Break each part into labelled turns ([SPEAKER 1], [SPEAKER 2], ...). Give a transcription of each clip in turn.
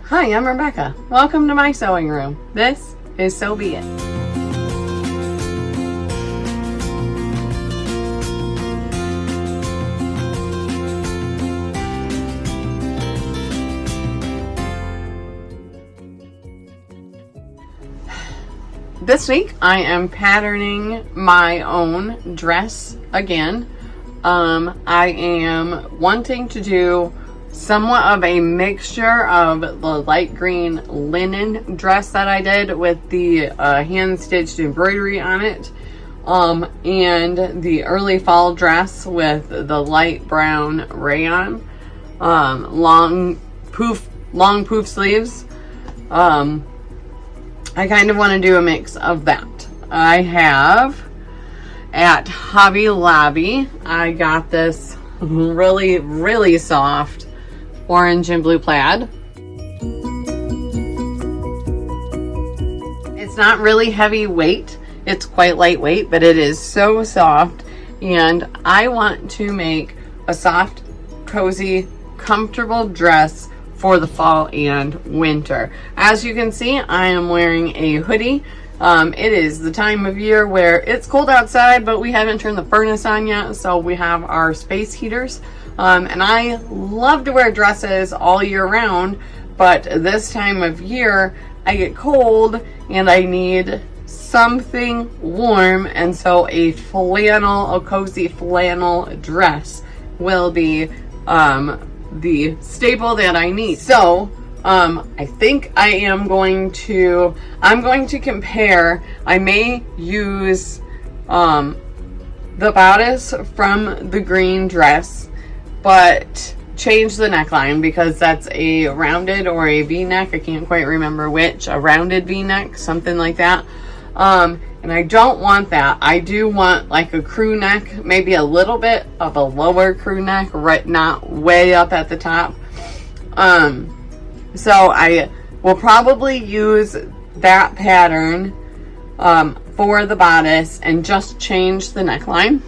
[SPEAKER 1] Hi, I'm Rebecca. Welcome to my sewing room. This is So Be It. This week I am patterning my own dress again. I am wanting to do somewhat of a mixture of the light green linen dress that I did with the hand-stitched embroidery on it, and the early fall dress with the light brown rayon, long poof sleeves. I kind of want to do a mix of that. I have at Hobby Lobby, I got this really soft orange and blue plaid. It's not really heavy weight. It's quite lightweight, but it is so soft. And I want to make a soft, cozy, comfortable dress for the fall and winter. As you can see, I am wearing a hoodie. It is the time of year where it's cold outside, but we haven't turned the furnace on yet, so we have our space heaters. And I love to wear dresses all year round, but this time of year I get cold and I need something warm, and so a cozy flannel dress will be the staple that I need. So I think I'm going to compare. I may use the bodice from the green dress, but change the neckline because that's a rounded or a V-neck. I can't quite remember which. A rounded V-neck, something like that. And I don't want that. I do want like a crew neck, maybe a little bit of a lower crew neck, right, not way up at the top. So I will probably use that pattern for the bodice and just change the neckline.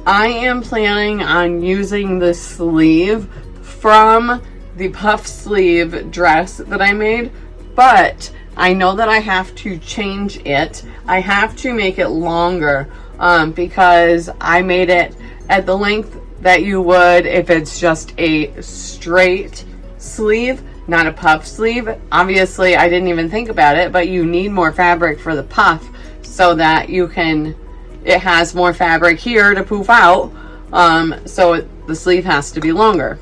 [SPEAKER 1] I am planning on using the sleeve from the puff sleeve dress that I made, but I know that I have to change it. I have to make it longer because I made it at the length that you would if it's just a straight sleeve, not a puff sleeve. Obviously, I didn't even think about it, but you need more fabric for the puff so that it has more fabric here to poof out. So the sleeve has to be longer.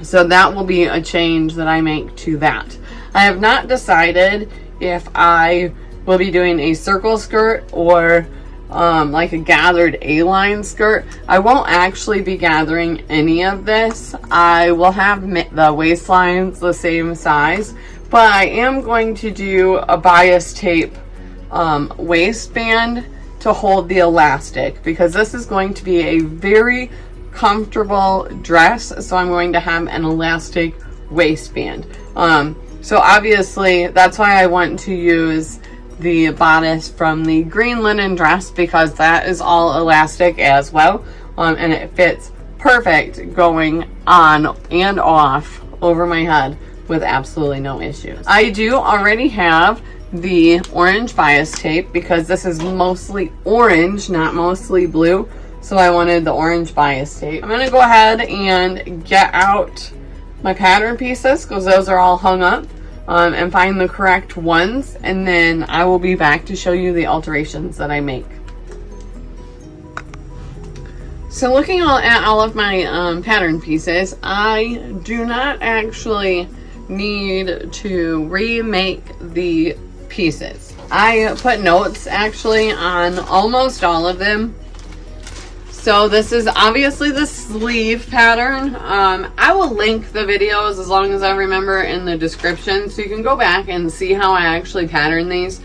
[SPEAKER 1] So that will be a change that I make to that. I have not decided if I will be doing a circle skirt or like a gathered A-line skirt. I won't actually be gathering any of this. I will have the waistlines the same size, but I am going to do a bias tape waistband to hold the elastic because this is going to be a very comfortable dress. So I'm going to have an elastic waistband. So obviously that's why I want to use the bodice from the green linen dress because that is all elastic as well. And it fits perfect going on and off over my head with absolutely no issues. I do already have the orange bias tape because this is mostly orange, not mostly blue. So I wanted the orange bias tape. I'm gonna go ahead and get out my pattern pieces because those are all hung up, and find the correct ones, and then I will be back to show you the alterations that I make. So looking at all of my pattern pieces, I do not actually need to remake the pieces. I put notes actually on almost all of them. So this is obviously the sleeve pattern. I will link the videos as long as I remember in the description so you can go back and see how I actually pattern these,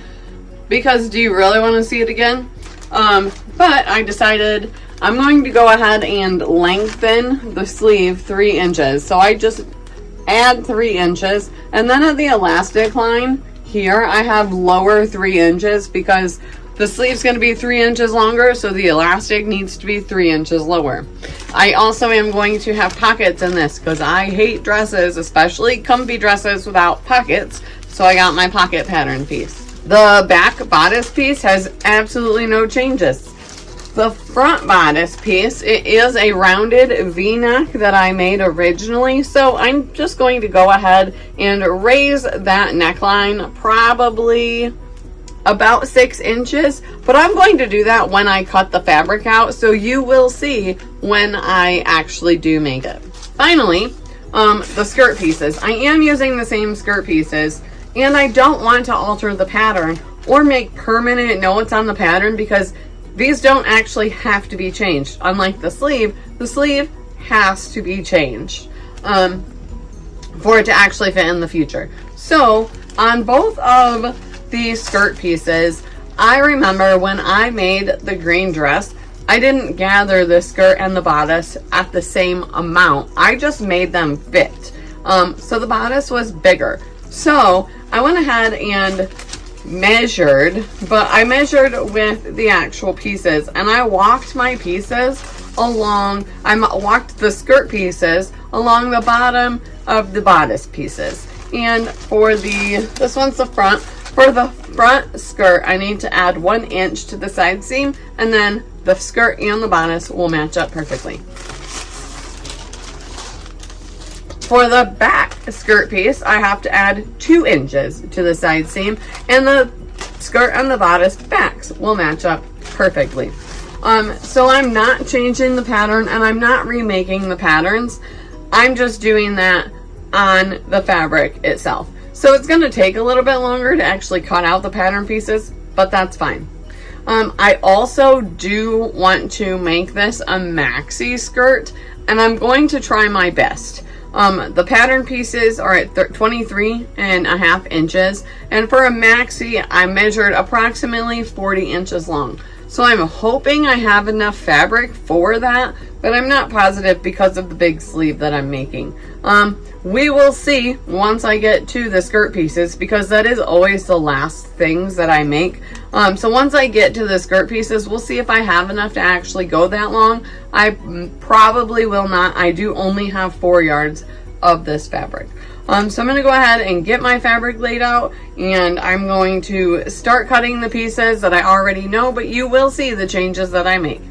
[SPEAKER 1] because do you really want to see it again? But I decided I'm going to go ahead and lengthen the sleeve 3 inches. So I just add 3 inches, and then at the elastic line here I have lower 3 inches because The sleeve's going to be 3 inches longer, so the elastic needs to be 3 inches lower. I also am going to have pockets in this because I hate dresses, especially comfy dresses without pockets. So I got my pocket pattern piece. The back bodice piece has absolutely no changes. The front bodice piece, it is a rounded V-neck that I made originally, so I'm just going to go ahead and raise that neckline probably about 6 inches, but I'm going to do that when I cut the fabric out, so you will see when I actually do make it. Finally, the skirt pieces. I am using the same skirt pieces, and I don't want to alter the pattern or make permanent notes on the pattern because these don't actually have to be changed. Unlike the sleeve has to be changed for it to actually fit in the future. So on both of these skirt pieces, I remember when I made the green dress, I didn't gather the skirt and the bodice at the same amount. I just made them fit. So the bodice was bigger. So I went ahead and measured, but I measured with the actual pieces, and I walked my pieces along, I walked the skirt pieces along the bottom of the bodice pieces. And for this one's the front. For the front skirt, I need to add 1 inch to the side seam, and then the skirt and the bodice will match up perfectly. For the back skirt piece, I have to add 2 inches to the side seam, and the skirt and the bodice backs will match up perfectly. So I'm not changing the pattern, and I'm not remaking the patterns. I'm just doing that on the fabric itself. So it's going to take a little bit longer to actually cut out the pattern pieces, but that's fine. I also do want to make this a maxi skirt, and I'm going to try my best. The pattern pieces are at 23.5 inches, and for a maxi, I measured approximately 40 inches long. So I'm hoping I have enough fabric for that, but I'm not positive because of the big sleeve that I'm making. We will see once I get to the skirt pieces, because that is always the last things that I make. So once I get to the skirt pieces, we'll see if I have enough to actually go that long. I probably will not. I do only have 4 yards of this fabric. So I'm going to go ahead and get my fabric laid out, and I'm going to start cutting the pieces that I already know, but you will see the changes that I make.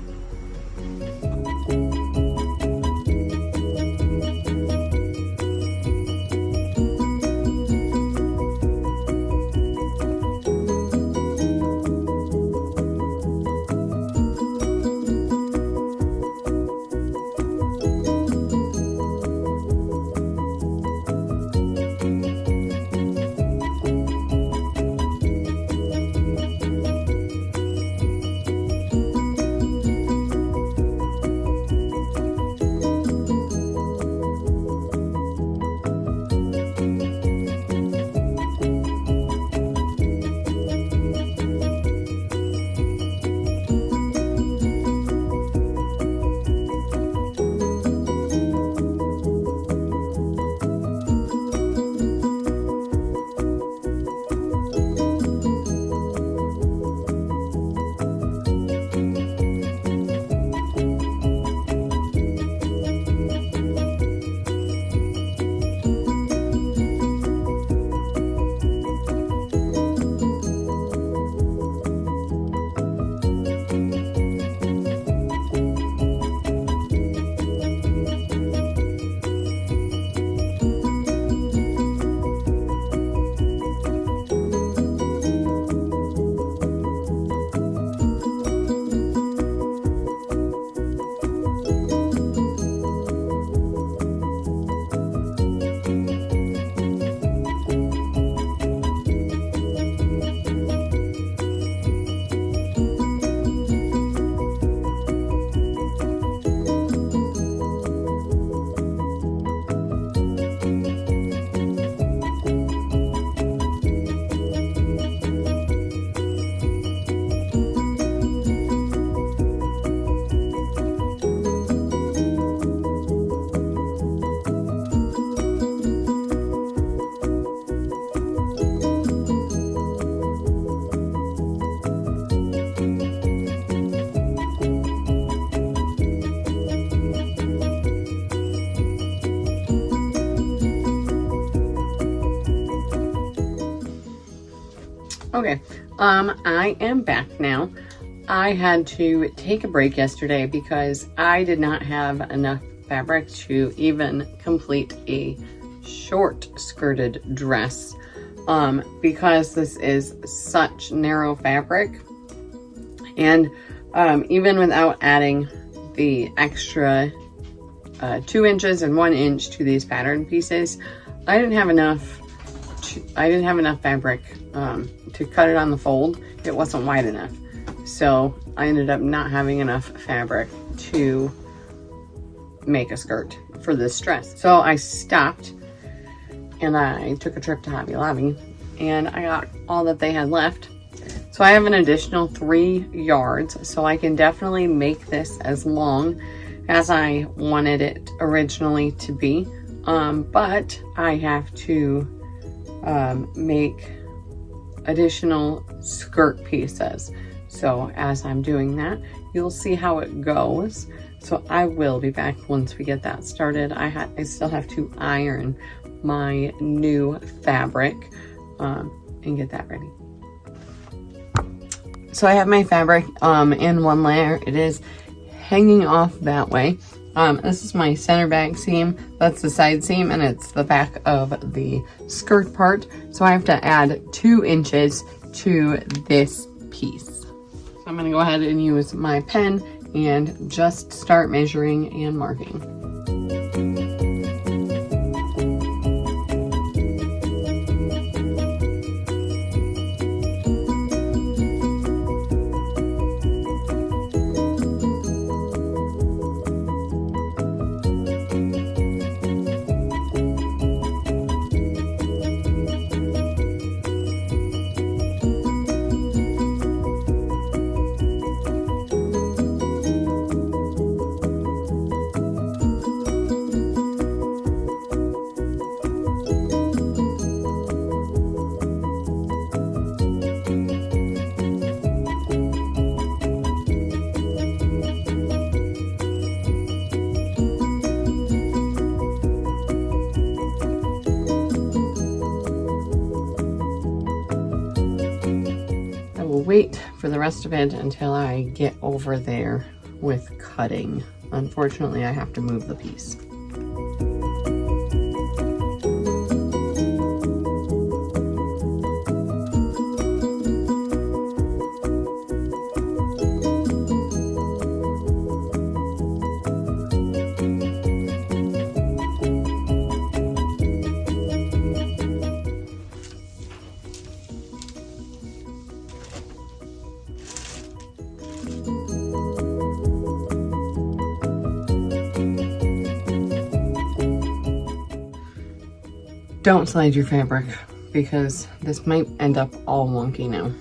[SPEAKER 1] Okay, I am back now. I had to take a break yesterday because I did not have enough fabric to even complete a short skirted dress. Because this is such narrow fabric, and even without adding the extra 2 inches and 1 inch to these pattern pieces, I didn't have enough fabric to cut it on the fold. It wasn't wide enough, so I ended up not having enough fabric to make a skirt for this dress. So I stopped and I took a trip to Hobby Lobby and I got all that they had left. So I have an additional 3 yards, so I can definitely make this as long as I wanted it originally to be. But I have to make additional skirt pieces. So as I'm doing that, you'll see how it goes. So I will be back once we get that started. I still have to iron my new fabric and get that ready. So I have my fabric in one layer. It is hanging off that way. This is my center back seam. That's the side seam, and it's the back of the skirt part. So I have to add 2 inches to this piece. So I'm gonna go ahead and use my pen and just start measuring and marking. Wait for the rest of it until I get over there with cutting. Unfortunately, I have to move the piece. Don't slide your fabric because this might end up all wonky now.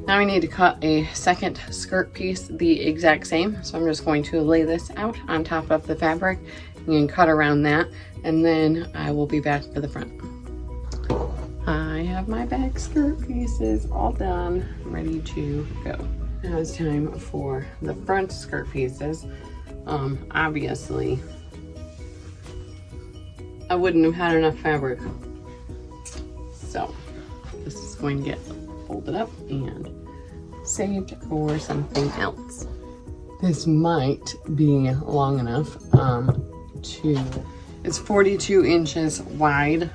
[SPEAKER 1] Now I need to cut a second skirt piece the exact same. So I'm just going to lay this out on top of the fabric and cut around that, and then I will be back for the front. I have my back skirt pieces all done, ready to go. Now it's time for the front skirt pieces. Obviously, I wouldn't have had enough fabric. So this is going to get folded up and saved for something else. This might be long enough it's 42 inches wide,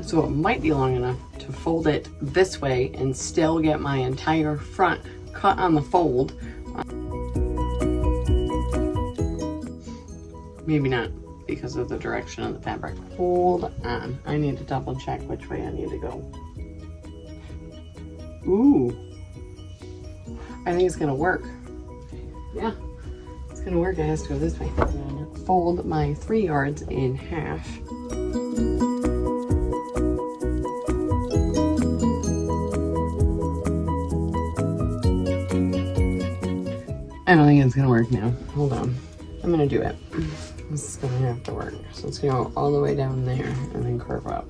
[SPEAKER 1] so it might be long enough to fold it this way and still get my entire front cut on the fold. Maybe not because of the direction of the fabric. Hold on, I need to double check which way I need to go. Ooh, I think it's gonna work. Yeah, it's gonna work. It has to go this way. And fold my 3 yards in half. I don't think it's gonna work now. Hold on, I'm gonna do it. This is gonna have to work. So it's gonna go all the way down there and then curve up.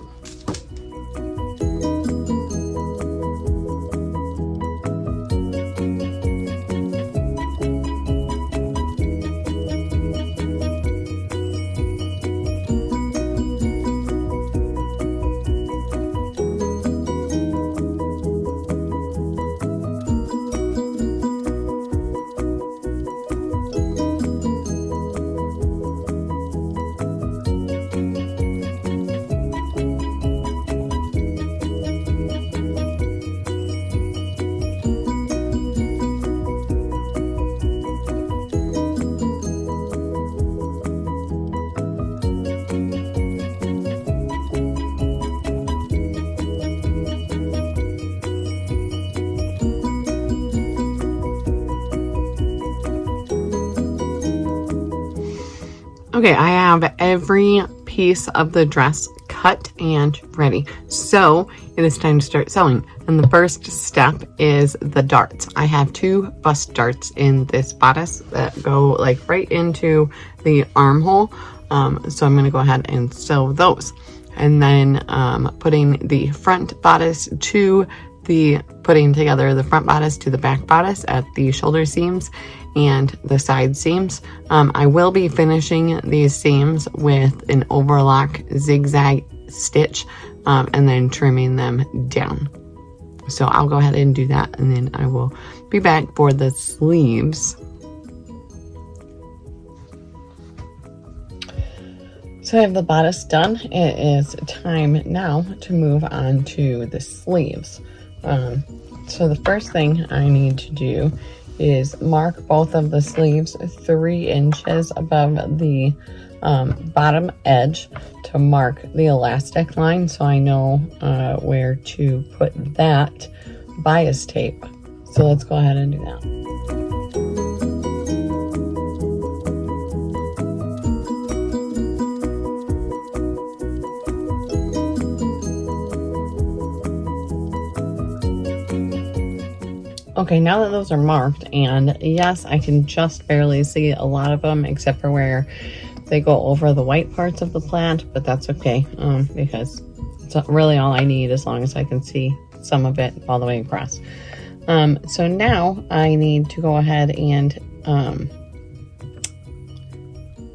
[SPEAKER 1] Okay, I have every piece of the dress cut and ready. So it is time to start sewing. And the first step is the darts. I have 2 bust darts in this bodice that go like right into the armhole. So I'm gonna go ahead and sew those. And then putting the front bodice to putting together the front bodice to the back bodice at the shoulder seams and the side seams. I will be finishing these seams with an overlock zigzag stitch and then trimming them down. So I'll go ahead and do that, and then I will be back for the sleeves. So I have the bodice done. It is time now to move on to the sleeves. So the first thing I need to do is mark both of the sleeves 3 inches above the bottom edge to mark the elastic line, so I know where to put that bias tape. So let's go ahead and do that. Okay, now that those are marked, and yes, I can just barely see a lot of them except for where they go over the white parts of the plaid, but that's okay because it's really all I need as long as I can see some of it all the way across. So now I need to go ahead and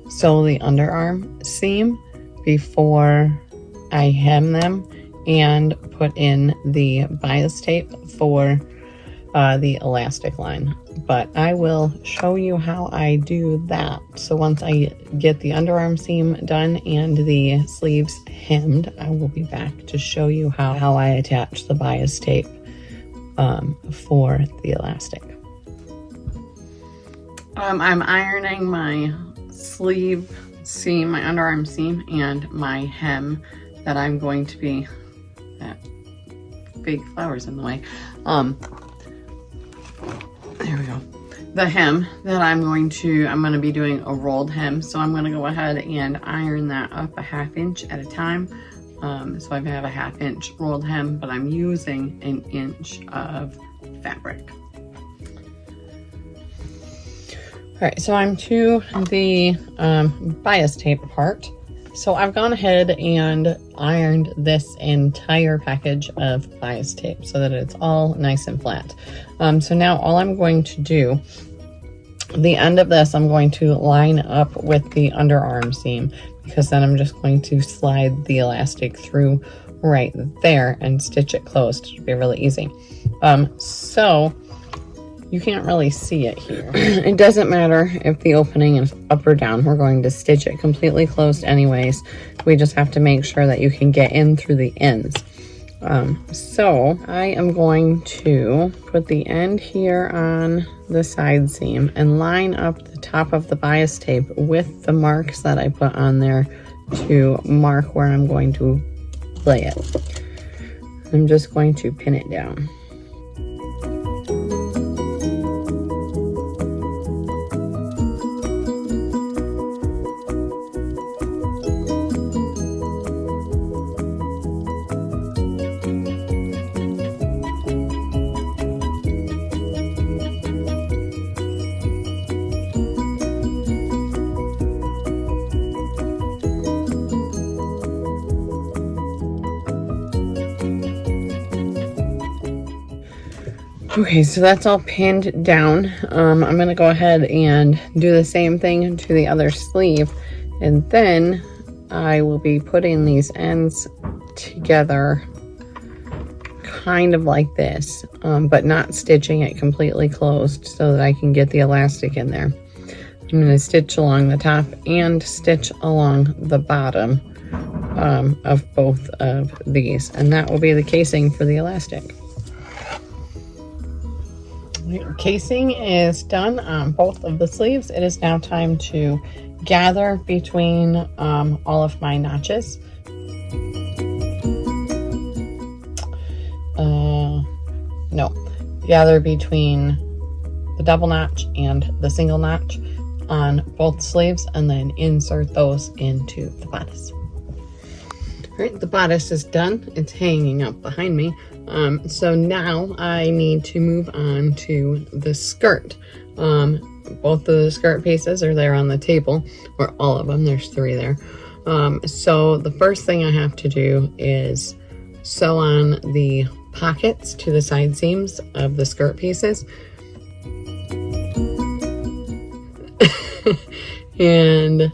[SPEAKER 1] sew the underarm seam before I hem them and put in the bias tape for the elastic line, but I will show you how I do that. So once I get the underarm seam done and the sleeves hemmed, I will be back to show you how I attach the bias tape for the elastic. I'm ironing my sleeve seam, my underarm seam, and my hem that I'm going to be, that big flowers in the way. There we go. The hem that I'm going to be doing a rolled hem. So I'm going to go ahead and iron that up a 1/2 inch at a time. So I have a 1/2 inch rolled hem, but I'm using 1 inch of fabric. All right, so I'm to the bias tape part, So I've gone ahead and ironed this entire package of bias tape so that it's all nice and flat. So now all I'm going to do, the end of this, I'm going to line up with the underarm seam, because then I'm just going to slide the elastic through right there and stitch it closed. It'll be really easy. So you can't really see it here. It doesn't matter if the opening is up or down. We're going to stitch it completely closed anyways. We just have to make sure that you can get in through the ends. So I am going to put the end here on the side seam and line up the top of the bias tape with the marks that I put on there to mark where I'm going to lay it. I'm just going to pin it down. Okay, so that's all pinned down. I'm going to go ahead and do the same thing to the other sleeve, and then I will be putting these ends together kind of like this, but not stitching it completely closed so that I can get the elastic in there. I'm going to stitch along the top and stitch along the bottom of both of these, and that will be the casing for the elastic. Casing is done on both of the sleeves. It is now time to gather between all of my notches. Gather between the double notch and the single notch on both sleeves, and then insert those into the bodice. All right, the bodice is done. It's hanging up behind me. So now I need to move on to the skirt. Both of the skirt pieces are there on the table, or all of them. There's 3 there. So the first thing I have to do is sew on the pockets to the side seams of the skirt pieces. And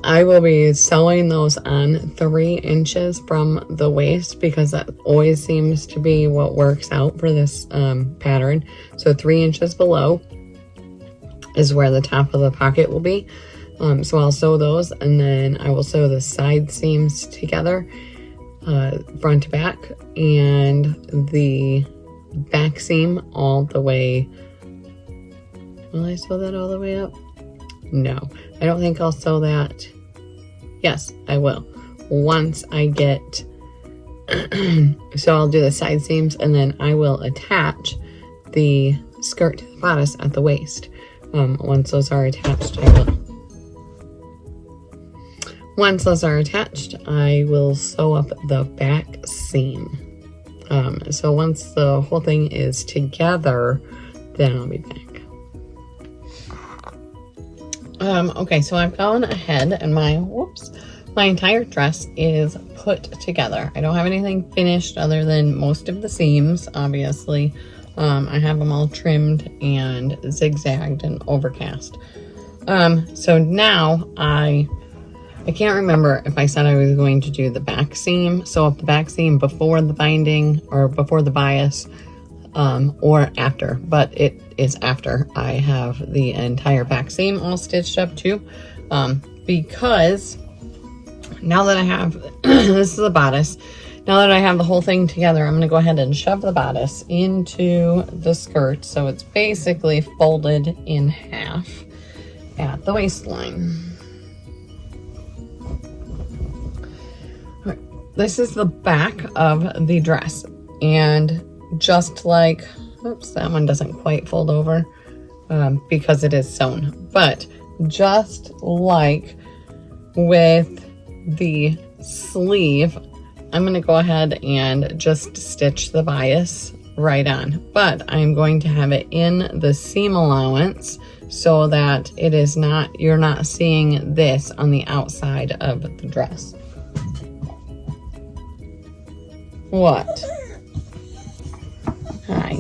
[SPEAKER 1] I will be sewing those on 3 inches from the waist, because that always seems to be what works out for this pattern. So 3 inches below is where the top of the pocket will be. So I'll sew those, and then I will sew the side seams together, front to back, and the back seam all the way. Will I sew that all the way up? No, I don't think I'll sew that. Yes, I will. Once I get, so I'll do the side seams, and then I will attach the skirt to the bodice at the waist. Once those are attached, Once those are attached, I will sew up the back seam. So once the whole thing is together, then I'll be back. Okay, so I've gone ahead and my entire dress is put together. I don't have anything finished other than most of the seams, obviously. I have them all trimmed and zigzagged and overcast. So now I can't remember if I said I was going to do the back seam. So if the back seam before the binding or before the bias, or after, but it is after I have the entire back seam all stitched up too, because now that I have this is the bodice, now that I have the whole thing together, I'm going to go ahead and shove the bodice into the skirt, so it's basically folded in half at the waistline. This is the back of the dress, and just like, oops, that one doesn't quite fold over because it is sewn, but just like with the sleeve, I'm going to go ahead and just stitch the bias right on. But I'm going to have it in the seam allowance so that it is not, you're not seeing this on the outside of the dress. What? Hi.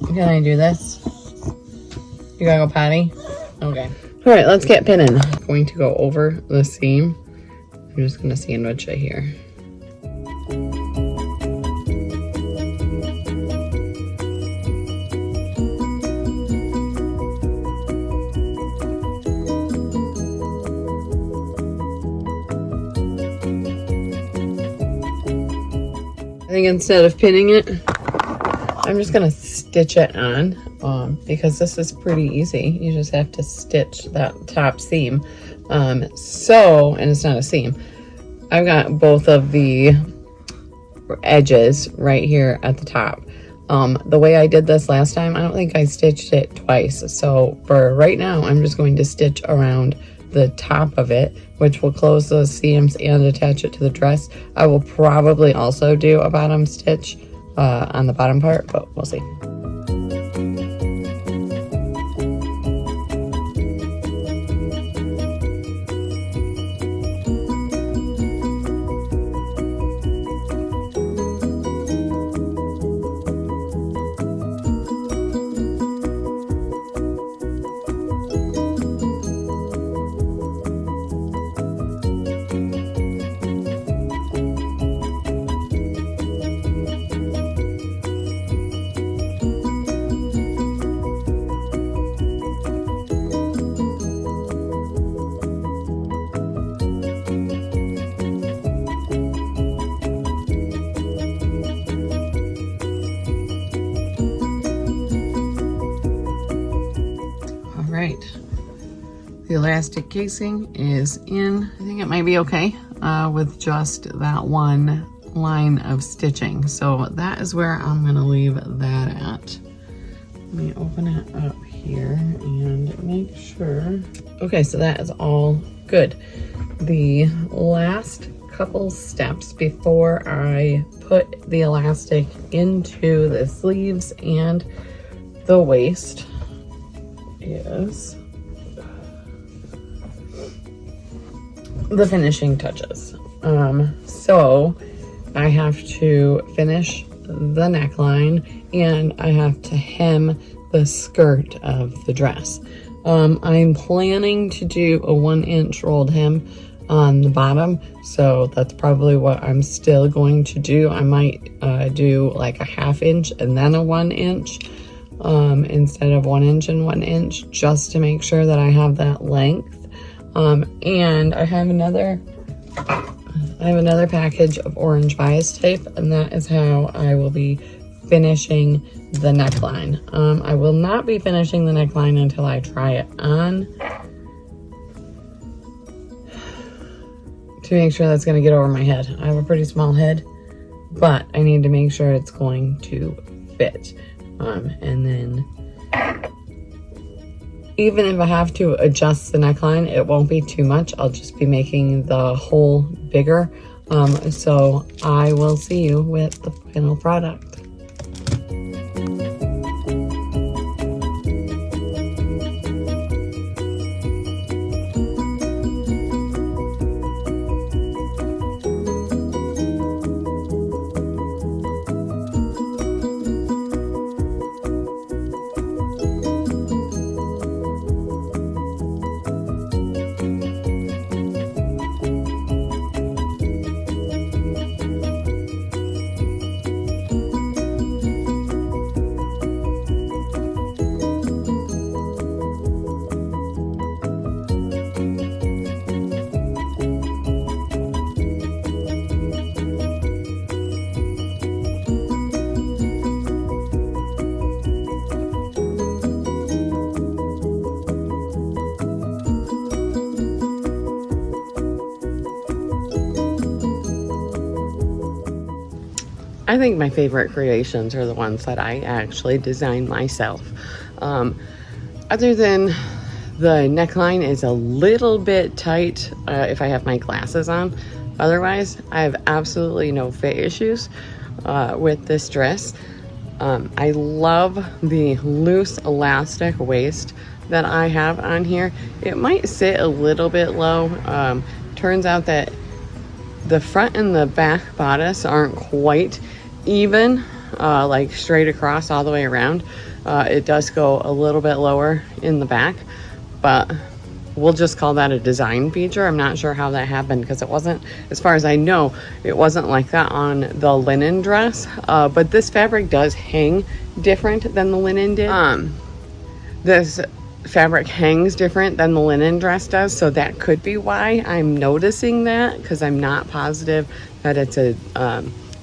[SPEAKER 1] Can I do this? You gotta go potty? Okay. All right, let's get pinning. I'm going to go over the seam. I'm just gonna sandwich it here. I think instead of pinning it, I'm just gonna stitch it on because this is pretty easy. You just have to stitch that top seam. And it's not a seam. I've got both of the edges right here at the top. The way I did this last time, I don't think I stitched it twice. So for right now, I'm just going to stitch around the top of it, which will close those seams and attach it to the dress. I will probably also do a bottom stitch on the bottom part, but we'll see. The elastic casing is in. I think it might be okay with just that one line of stitching. So that is where I'm gonna leave that at. Let me open it up here and make sure. Okay, so that is all good. The last couple steps before I put the elastic into the sleeves and the waist is the finishing touches. So I have to finish the neckline and I have to hem the skirt of the dress. I'm planning to do a 1-inch rolled hem on the bottom, so that's probably what I'm still going to do. I might do like a 1/2 inch and then a 1 inch instead of 1 inch and 1 inch, just to make sure that I have that length. And I have another package of orange bias tape, and that is how I will be finishing the neckline. I will not be finishing the neckline until I try it on to make sure that's going to get over my head. I have a pretty small head, but I need to make sure it's going to fit. And then even if I have to adjust the neckline, it won't be too much. I'll just be making the hole bigger. So I will see you with the final product. I think my favorite creations are the ones that I actually design myself. Other than the neckline is a little bit tight if I have my glasses on. Otherwise, I have absolutely no fit issues with this dress. I love the loose elastic waist that I have on here. It might sit a little bit low. Turns out that the front and the back bodice aren't quite even, like straight across all the way around. It does go a little bit lower in the back, but we'll just call that a design feature. I'm not sure how that happened because it wasn't, as far as I know, it wasn't like that on the linen dress. But this fabric does hang different than the linen did. This fabric hangs different than the linen dress does, so that could be why I'm noticing that, because I'm not positive that it's a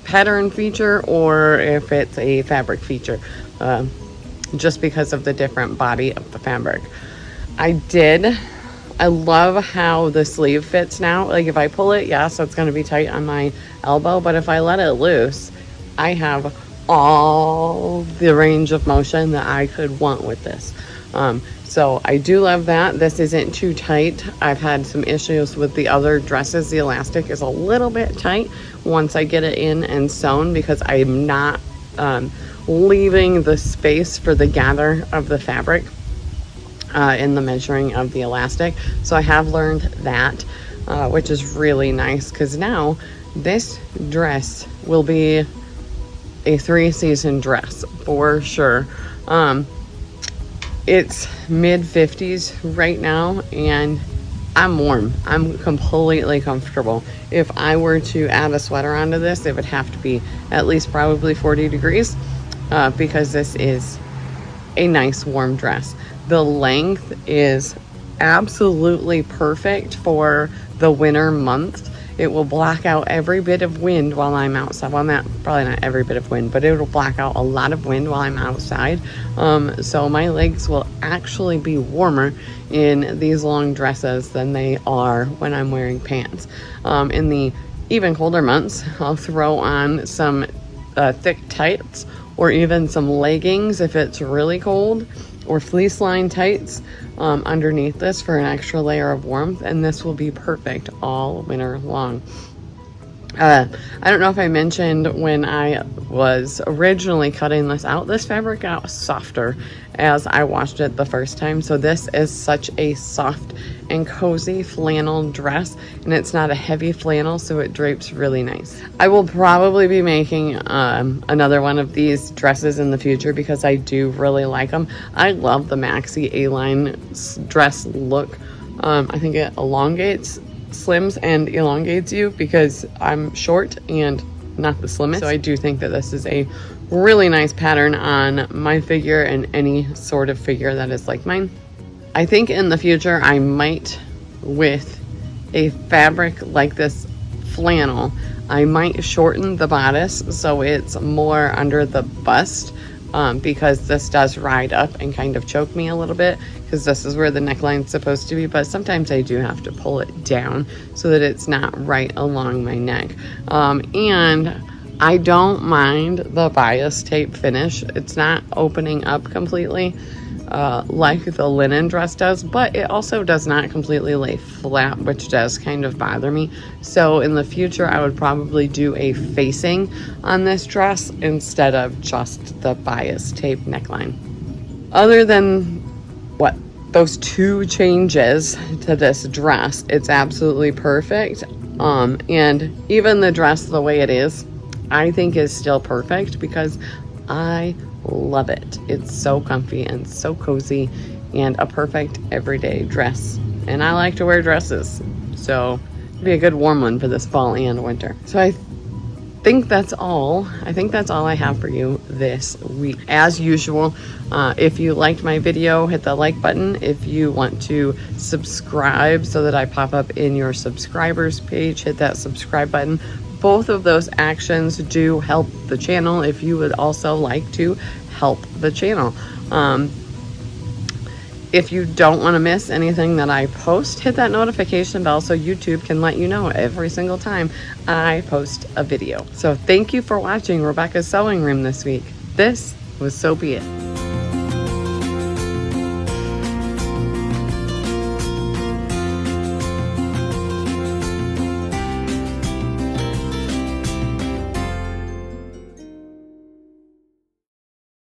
[SPEAKER 1] pattern feature or if it's a fabric feature, just because of the different body of the fabric. I love how the sleeve fits now. Like if I pull it, yes, it's going to be tight on my elbow, but if I let it loose, I have all the range of motion that I could want with this. So I do love that. This isn't too tight. I've had some issues with the other dresses. The elastic is a little bit tight once I get it in and sewn, because I'm not leaving the space for the gather of the fabric in the measuring of the elastic. So I have learned that, which is really nice, because now this dress will be a 3-season dress for sure. It's mid-50s right now and I'm warm. I'm completely comfortable. If I were to add a sweater onto this, it would have to be at least probably 40 degrees because this is a nice warm dress. The length is absolutely perfect for the winter months. It will block out every bit of wind while I'm outside. Well, probably not every bit of wind, but it will block out a lot of wind while I'm outside. So my legs will actually be warmer in these long dresses than they are when I'm wearing pants. In the even colder months, I'll throw on some thick tights or even some leggings if it's really cold, or fleece line tights underneath this for an extra layer of warmth, and this will be perfect all winter long. I don't know if I mentioned when I was originally cutting this out, this fabric got softer as I washed it the first time. So this is such a soft and cozy flannel dress, and it's not a heavy flannel, so it drapes really nice. I will probably be making another one of these dresses in the future because I do really like them. I love the maxi A-line dress look. I think it elongates, slims and elongates you because I'm short and not the slimmest. So I do think that this is a really nice pattern on my figure and any sort of figure that is like mine. I think in the future I might, with a fabric like this flannel, I might shorten the bodice so it's more under the bust, because this does ride up and kind of choke me a little bit, because this is where the neckline's supposed to be, but sometimes I do have to pull it down so that it's not right along my neck. And I don't mind the bias tape finish. It's not opening up completely like the linen dress does, but it also does not completely lay flat, which does kind of bother me. So in the future, I would probably do a facing on this dress instead of just the bias tape neckline. Other than those two changes to this dress, it's absolutely perfect. And even the dress the way it is, I think is still perfect because I love it. It's so comfy and so cozy and a perfect everyday dress. And I like to wear dresses, so it'd be a good warm one for this fall and winter. So I think that's all. I think that's all I have for you this week. As usual, if you liked my video, hit the like button. If you want to subscribe so that I pop up in your subscribers page, hit that subscribe button. Both of those actions do help the channel if you would also like to help the channel. If you don't want to miss anything that I post, hit that notification bell so YouTube can let you know every single time I post a video. So thank you for watching Rebecca's Sewing Room this week. This was So Be It.